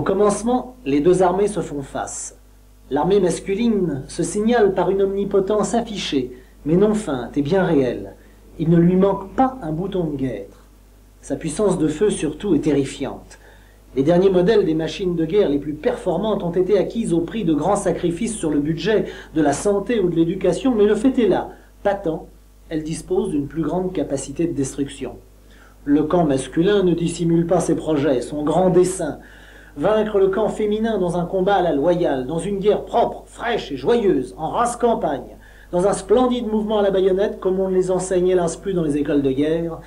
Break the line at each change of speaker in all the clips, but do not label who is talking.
Au commencement, les deux armées se font face. L'armée masculine se signale par une omnipotence affichée, mais non feinte et bien réelle. Il ne lui manque pas un bouton de guêtre. Sa puissance de feu, surtout, est terrifiante. Les derniers modèles des machines de guerre les plus performantes ont été acquises au prix de grands sacrifices sur le budget de la santé ou de l'éducation, mais le fait est là, patent, elles disposent d'une plus grande capacité de destruction. Le camp masculin ne dissimule pas ses projets, son grand dessein, vaincre le camp féminin dans un combat à la loyale, dans une guerre propre, fraîche et joyeuse, en race campagne, dans un splendide mouvement à la baïonnette comme on ne les enseigne hélas plus dans les écoles de guerre,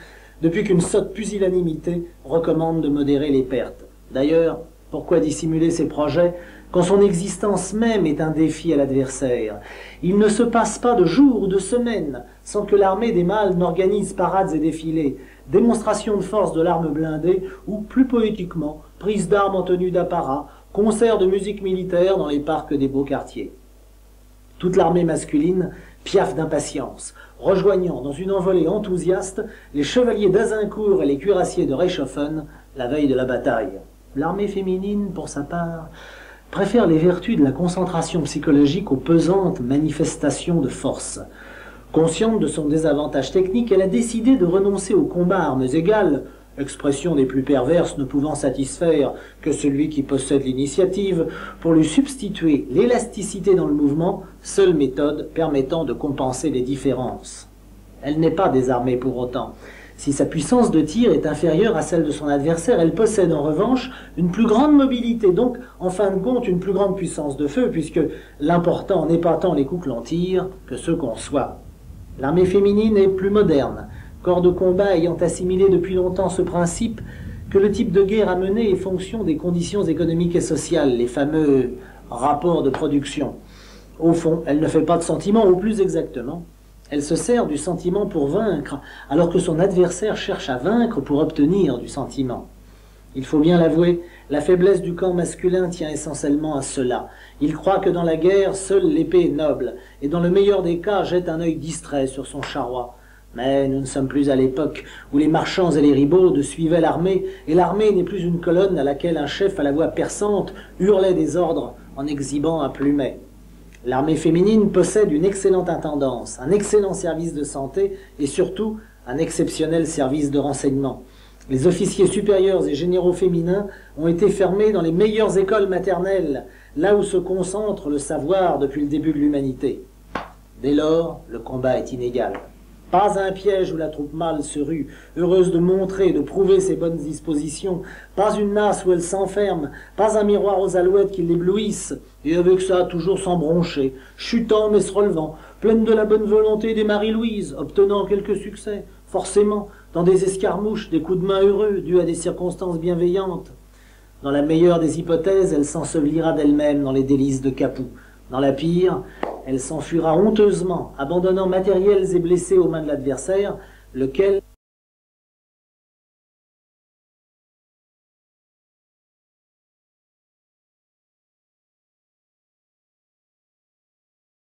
depuis qu'une sotte pusillanimité recommande de modérer les pertes. D'ailleurs, pourquoi dissimuler ses projets quand son existence même est un défi à l'adversaire? Il ne se passe pas de jours ou de semaines sans que l'armée des mâles n'organise parades et défilés, démonstrations de force de l'arme blindée ou, plus poétiquement, prise d'armes en tenue d'apparat, concerts de musique militaire dans les parcs des beaux quartiers. Toute l'armée masculine piaffe d'impatience, rejoignant dans une envolée enthousiaste les chevaliers d'Azincourt et les cuirassiers de Reichshoffen la veille de la bataille. L'armée féminine, pour sa part, préfère les vertus de la concentration psychologique aux pesantes manifestations de force. Consciente de son désavantage technique, elle a décidé de renoncer au combat à armes égales, expression des plus perverses ne pouvant satisfaire que celui qui possède l'initiative, pour lui substituer l'élasticité dans le mouvement, seule méthode permettant de compenser les différences. Elle n'est pas désarmée pour autant. Si sa puissance de tir est inférieure à celle de son adversaire, elle possède en revanche une plus grande mobilité, donc en fin de compte une plus grande puissance de feu, puisque l'important n'est pas tant les coups que l'on tire que ceux qu'on soit. L'armée féminine est plus moderne, corps de combat ayant assimilé depuis longtemps ce principe que le type de guerre à mener est fonction des conditions économiques et sociales, les fameux rapports de production. Au fond, elle ne fait pas de sentiment, ou plus exactement, elle se sert du sentiment pour vaincre, alors que son adversaire cherche à vaincre pour obtenir du sentiment. Il faut bien l'avouer, la faiblesse du camp masculin tient essentiellement à cela. Il croit que dans la guerre, seule l'épée est noble, et dans le meilleur des cas, jette un œil distrait sur son charroi. Mais nous ne sommes plus à l'époque où les marchands et les ribaudes suivaient l'armée, et l'armée n'est plus une colonne à laquelle un chef à la voix perçante hurlait des ordres en exhibant un plumet. L'armée féminine possède une excellente intendance, un excellent service de santé et surtout un exceptionnel service de renseignement. Les officiers supérieurs et généraux féminins ont été formés dans les meilleures écoles maternelles, là où se concentre le savoir depuis le début de l'humanité. Dès lors, le combat est inégal. Pas un piège où la troupe mâle se rue, heureuse de montrer et de prouver ses bonnes dispositions, pas une nasse où elle s'enferme, pas un miroir aux alouettes qui l'éblouisse, et avec ça toujours sans broncher, chutant mais se relevant, pleine de la bonne volonté des Marie-Louise, obtenant quelques succès, forcément, dans des escarmouches, des coups de main heureux, dus à des circonstances bienveillantes. Dans la meilleure des hypothèses, elle s'ensevelira d'elle-même dans les délices de Capoue. Dans la pire, elle s'enfuira honteusement, abandonnant matériels et blessés aux mains de l'adversaire, lequel